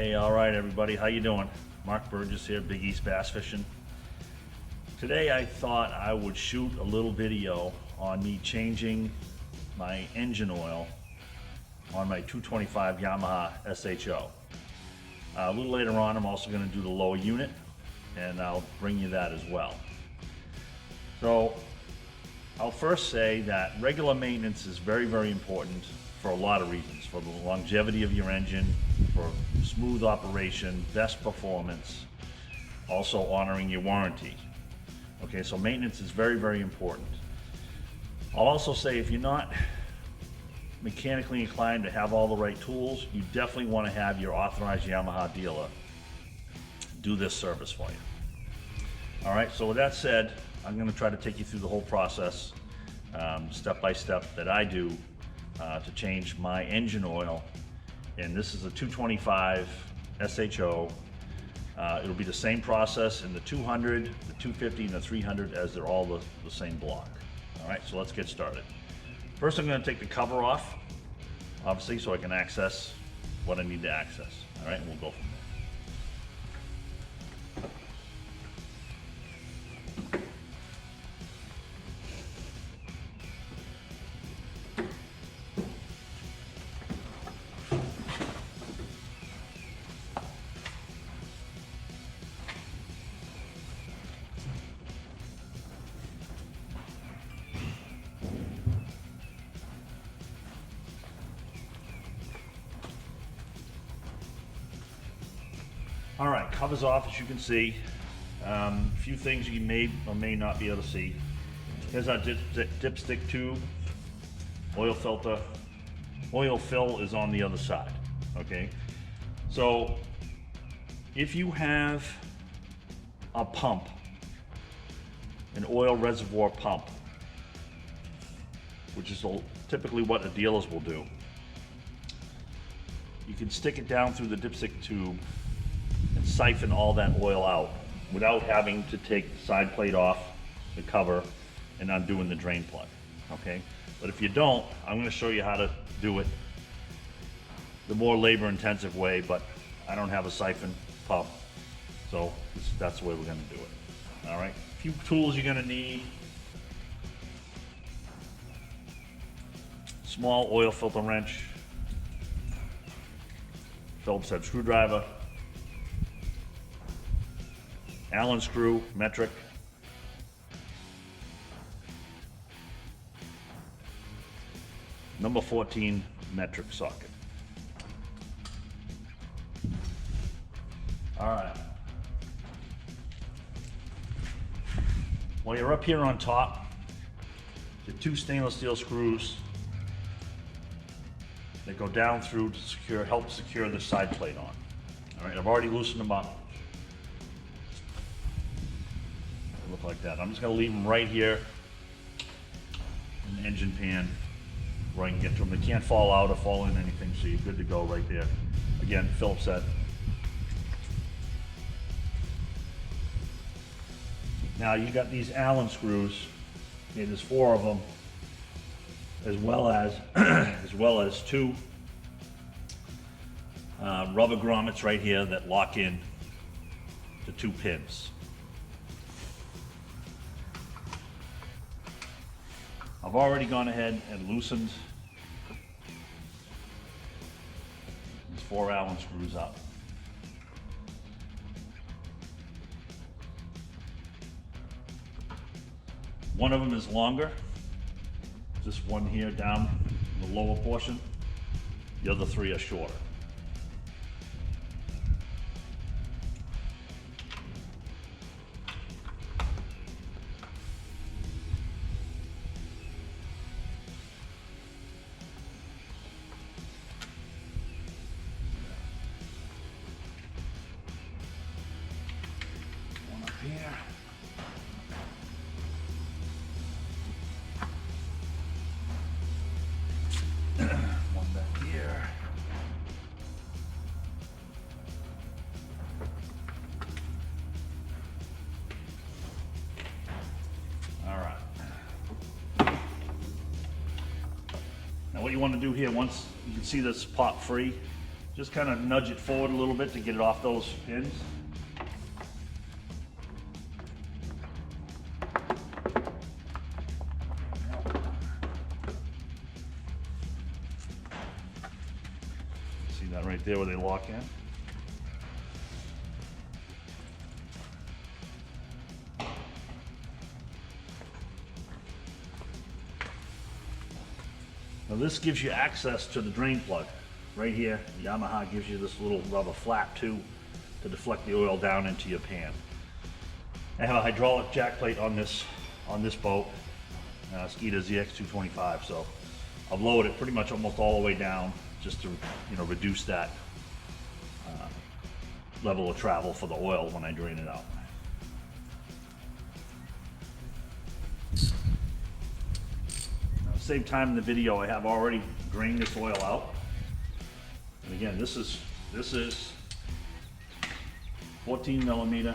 Hey, all right, everybody, how you doing? Mark Burgess here, Big East Bass Fishing. Today I thought I would shoot a little video on me changing my engine oil on my 225 Yamaha SHO. A little later on, I'm also going to do the lower unit, and I'll bring you that as well. So I'll first say that regular maintenance is very, very important for a lot of reasons. For the longevity of your engine, for smooth operation, best performance, also honoring your warranty. Okay, so maintenance is very, very important. I'll also say if you're not mechanically inclined to have all the right tools, you definitely want to have your authorized Yamaha dealer do this service for you. All right, so with that said, I'm going to try to take you through the whole process, step by step, that I do to change my engine oil. And this is a 225 SHO. It'll be the same process in the 200, the 250, and the 300, as they're all the same block. All right, so let's get started. First, I'm going to take the cover off, obviously, so I can access what I need to access. All right, and we'll go from there. All right, cover's off, as you can see. A few things you may or may not be able to see. Here's our dipstick tube, oil filter. Oil fill is on the other side, okay? So if you have a pump, an oil reservoir pump, which is typically what the dealers will do, you can stick it down through the dipstick tube and siphon all that oil out without having to take the side plate off the cover and undoing the drain plug, okay? But if you don't, I'm going to show you how to do it the more labor intensive way, but I don't have a siphon pump, so that's the way we're going to do it. All right, a few tools you're going to need. Small oil filter wrench, Phillips head screwdriver, Allen screw, metric, number 14 metric socket. All right. While you're up here on top, the two stainless steel screws that go down through to help secure the side plate on. All right, I've already loosened them up. Look like that. I'm just going to leave them right here in the engine pan where I can get to them. They can't fall out or fall in anything, so you're good to go right there. Again, Phillips head. Now you got these Allen screws. Okay, there's 4 of them, as well as 2 rubber grommets right here that lock in the 2 pins. I've already gone ahead and loosened these 4 Allen screws up. One of them is longer, this one here down in the lower portion. The other 3 are shorter. Here. One back here. All right. Now what you want to do here, once you can see this pop free, Just kind of nudge it forward a little bit to get it off those pins. See that right there where they lock in? Now this gives you access to the drain plug. Right here, Yamaha gives you this little rubber flap too to deflect the oil down into your pan. I have a hydraulic jack plate on this boat, Skita ZX225, so I've lowered it pretty much almost all the way down just to reduce that level of travel for the oil when I drain it out. Same time in the video, I have already drained this oil out. And again, this is 14 millimeter.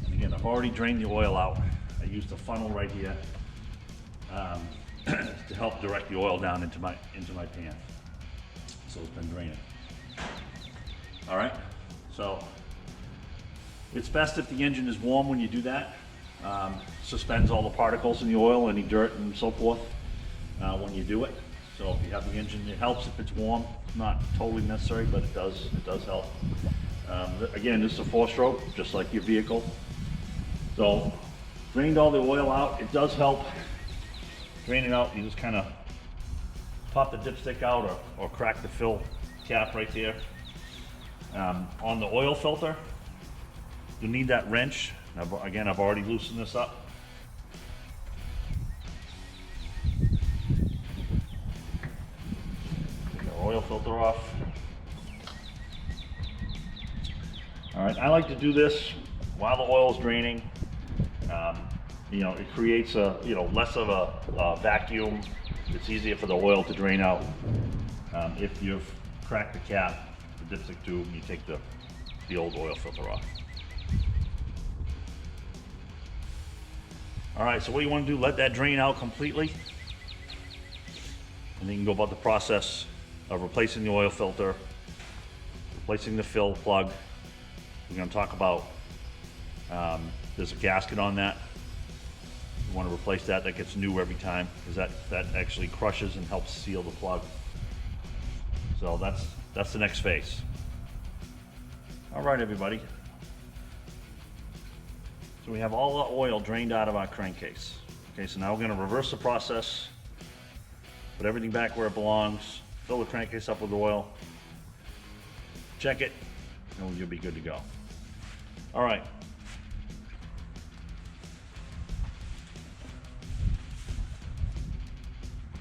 And again, I've already drained the oil out. I used a funnel right here to help direct the oil down into my pan. So it's been draining. All right, so it's best if the engine is warm when you do that. Suspends all the particles in the oil, any dirt and so forth when you do it. So if you have the engine, it helps if it's warm. Not totally necessary, but it does help. Again, this is a 4-stroke, just like your vehicle. So drained all the oil out. It does help drain it out. You just kind of pop the dipstick out or crack the fill cap right there. On the oil filter, you need that wrench. Again, I've already loosened this up. Take the oil filter off. All right, I like to do this while the oil is draining. It creates less of a vacuum. It's easier for the oil to drain out. If you've cracked the cap, the dipstick tube, and you take the old oil filter off. All right, so what you want to do, let that drain out completely, and then you can go about the process of replacing the oil filter, replacing the fill plug. We're going to talk about, there's a gasket on that. You want to replace that. That gets new every time because that actually crushes and helps seal the plug. So that's the next phase. All right, everybody. So we have all the oil drained out of our crankcase. Okay, so now we're going to reverse the process, put everything back where it belongs, fill the crankcase up with oil, check it, and you'll be good to go. All right.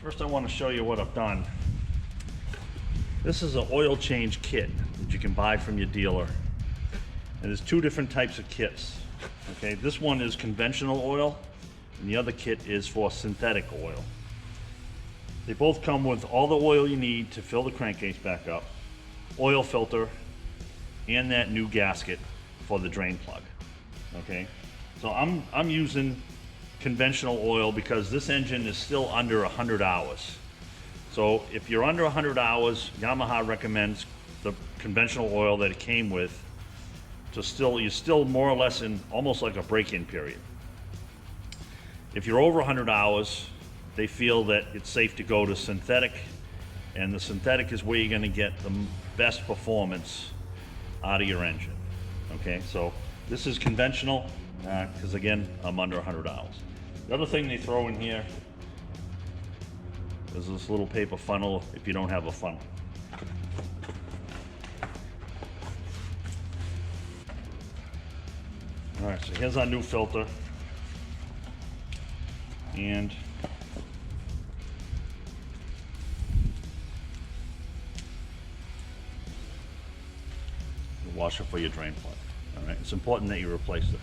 First, I want to show you what I've done. This is an oil change kit that you can buy from your dealer. And there's two different types of kits. Okay, this one is conventional oil, and the other kit is for synthetic oil. They both come with all the oil you need to fill the crankcase back up, oil filter, and that new gasket for the drain plug. Okay, so I'm using conventional oil because this engine is still under 100 hours. So if you're under 100 hours, Yamaha recommends the conventional oil that it came with. So you're still more or less in almost like a break-in period. If you're over 100 hours, they feel that it's safe to go to synthetic, and the synthetic is where you're going to get the best performance out of your engine. Okay, so this is conventional because again, I'm under 100 hours. The other thing they throw in here is this little paper funnel if you don't have a funnel. All right, so here's our new filter. And the washer for your drain plug. All right, it's important that you replace this.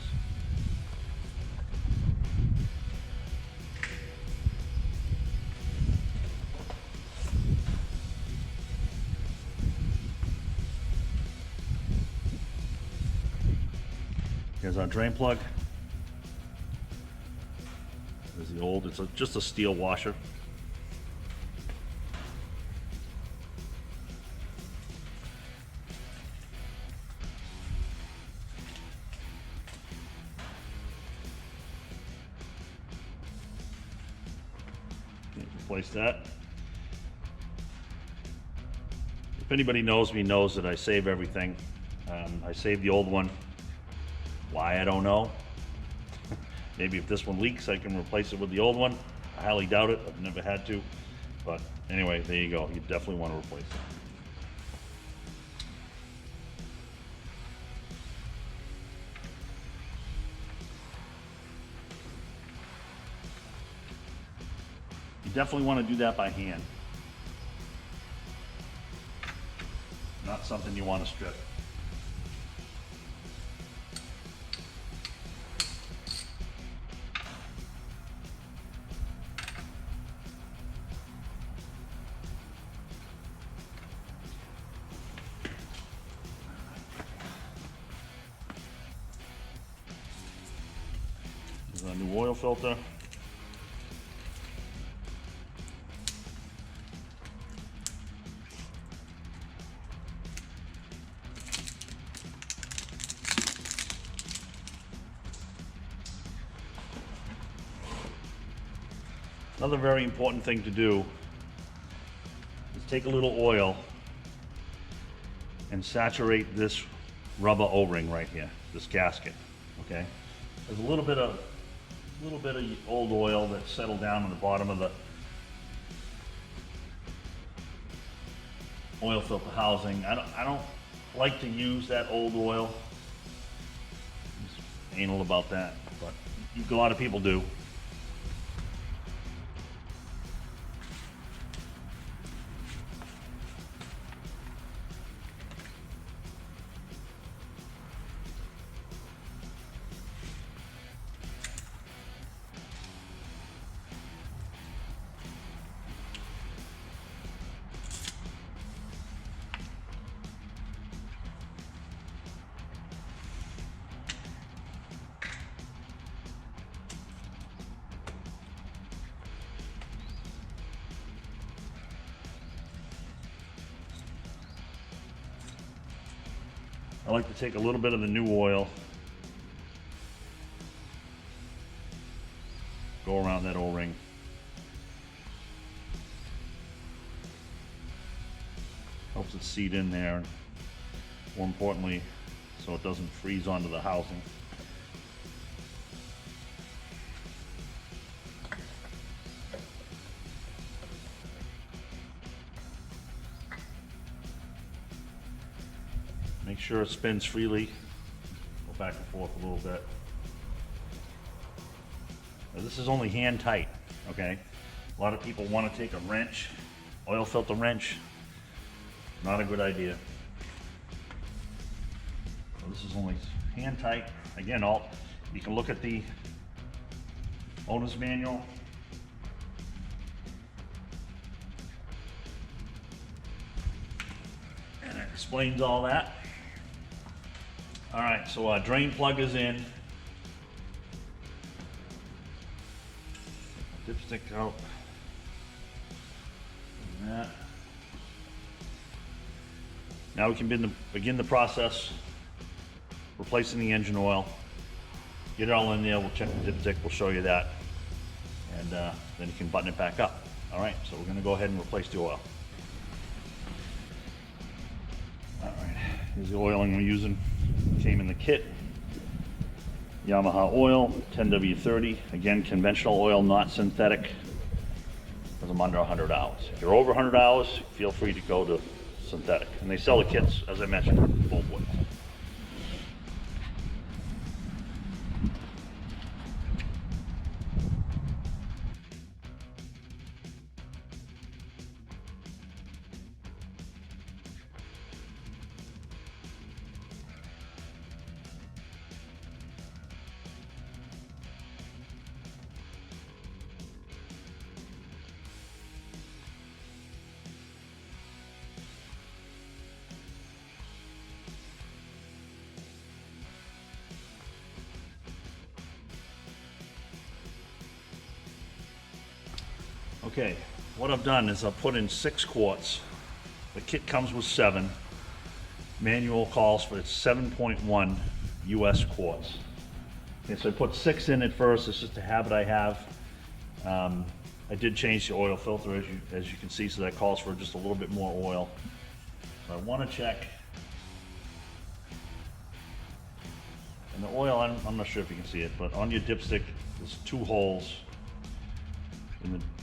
Here's our drain plug. the old, it's just a steel washer. Replace that. If anybody knows me knows that I save everything. I saved the old one. Why, I don't know. Maybe if this one leaks, I can replace it with the old one. I highly doubt it. I've never had to. But anyway, there you go. You definitely want to replace it. You definitely want to do that by hand. Not something you want to strip. This is our new oil filter. Another very important thing to do is take a little oil and saturate this rubber O-ring right here, this gasket. Okay, there's a little bit of old oil that's settled down on the bottom of the oil filter housing. I don't like to use that old oil. I'm just anal about that, but a lot of people do. I like to take a little bit of the new oil, go around that O-ring. Helps it seat in there, and more importantly, so it doesn't freeze onto the housing. Make sure it spins freely. Go back and forth a little bit. Now, this is only hand tight, okay? A lot of people want to take a wrench, oil filter wrench. Not a good idea. So this is only hand tight. Again, you can look at the owner's manual. And it explains all that. All right, so our drain plug is in. Dipstick out. Like that. Now we can begin the process, replacing the engine oil. Get it all in there, we'll check the dipstick, we'll show you that. And then you can button it back up. All right, so we're gonna go ahead and replace the oil. All right, here's the oil we're using. Came in the kit. Yamaha oil, 10W30. Again, conventional oil, not synthetic, because I'm under 100 hours. If you're over 100 hours, feel free to go to synthetic. And they sell the kits, as I mentioned, both ways. Okay, what I've done is I've put in 6 quarts. The kit comes with 7. Manual calls for 7.1 US quarts. Okay, so I put 6 in at first. It's just a habit I have. I did change the oil filter as you can see, so that calls for just a little bit more oil. So I want to check. And the oil, I'm not sure if you can see it, but on your dipstick, there's 2 holes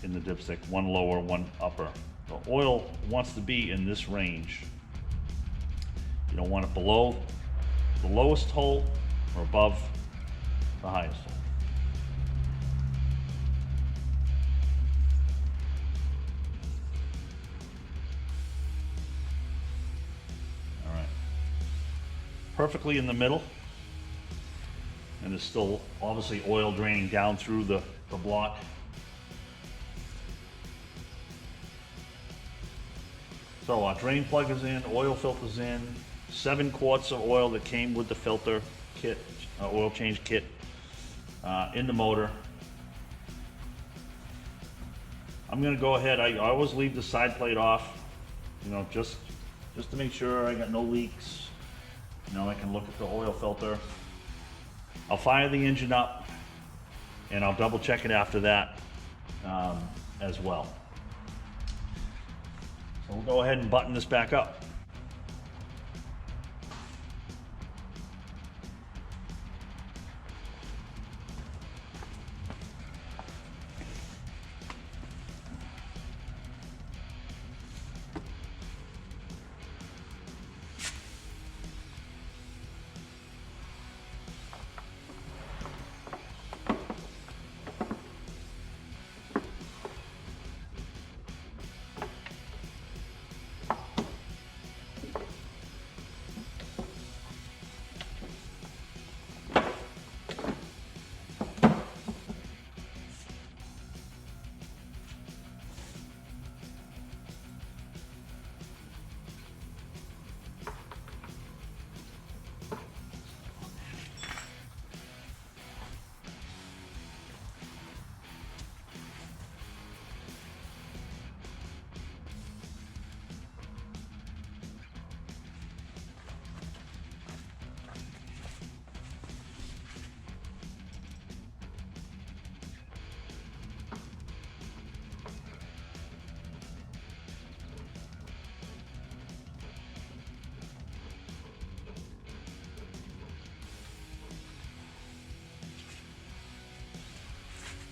in the dipstick, one lower, one upper. The oil wants to be in this range. You don't want it below the lowest hole or above the highest hole. All right. Perfectly in the middle. And there's still obviously oil draining down through the block. So our drain plug is in, oil filter's in, 7 quarts of oil that came with the filter kit, oil change kit, in the motor. I'm gonna go ahead, I always leave the side plate off, you know, just to make sure I got no leaks. You know, I can look at the oil filter. I'll fire the engine up and I'll double check it after that as well. So we'll go ahead and button this back up.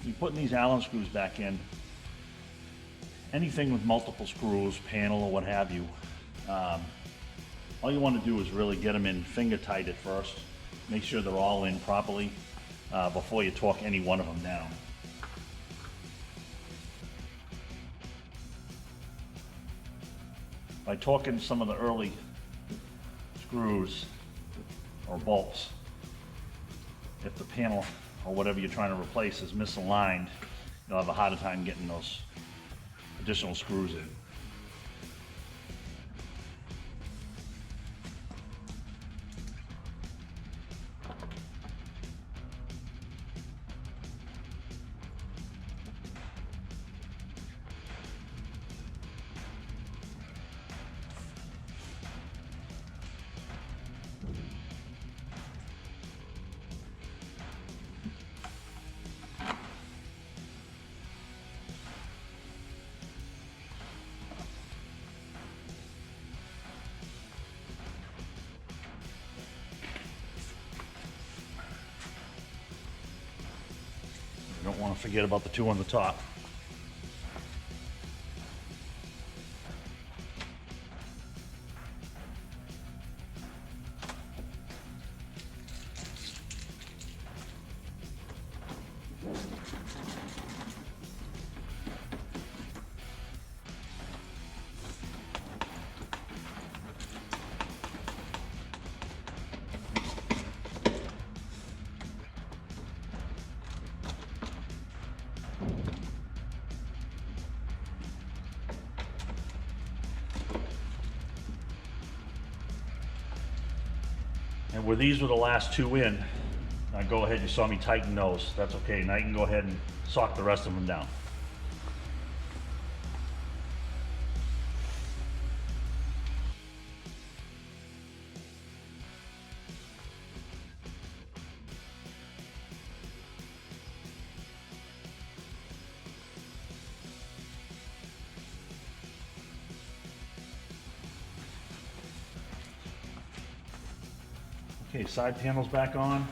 You're putting these Allen screws back in. Anything with multiple screws, panel or what have you, all you want to do is really get them in finger tight at first. Make sure they're all in properly before you torque any one of them down. By torquing some of the early screws or bolts, if the panel or whatever you're trying to replace is misaligned, you'll have a harder time getting those additional screws in. You don't want to forget about the 2 on the top. And where these were the last 2 in, I go ahead, you saw me tighten those. That's okay. Now you can go ahead and sock the rest of them down. Okay, side panel's back on.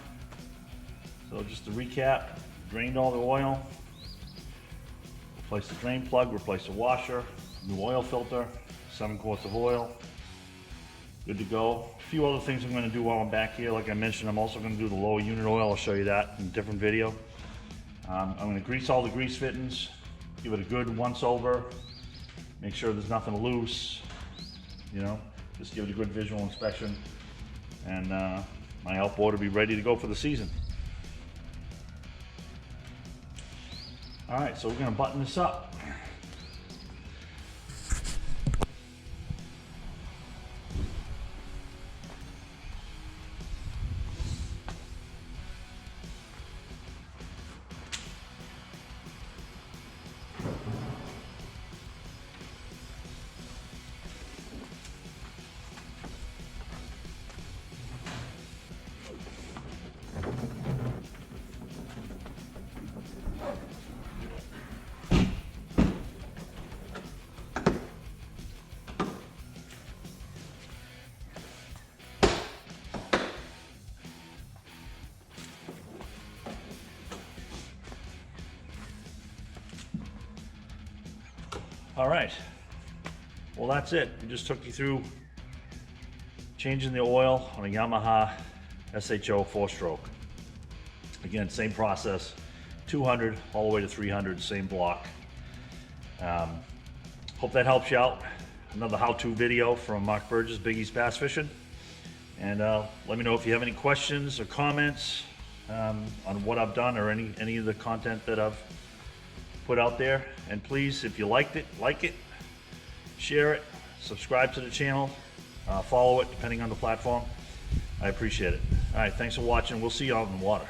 So just to recap, drained all the oil, replaced the drain plug, replaced the washer, new oil filter, 7 quarts of oil. Good to go. A few other things I'm going to do while I'm back here. Like I mentioned, I'm also going to do the lower unit oil. I'll show you that in a different video. I'm going to grease all the grease fittings, give it a good once over, make sure there's nothing loose, you know, just give it a good visual inspection, and my outboard will be ready to go for the season. All right, so we're going to button this up. All right, well that's it. We just took you through changing the oil on a Yamaha SHO 4-stroke. Again, same process, 200 all the way to 300, same block. Hope that helps you out. Another how-to video from Mark Burgess, Big East Bass Fishing. And let me know if you have any questions or comments on what I've done or any of the content that I've put out there. And please, if you liked it, like it, share it, subscribe to the channel, follow it depending on the platform. I appreciate it. All right, thanks for watching. We'll see you out in the water.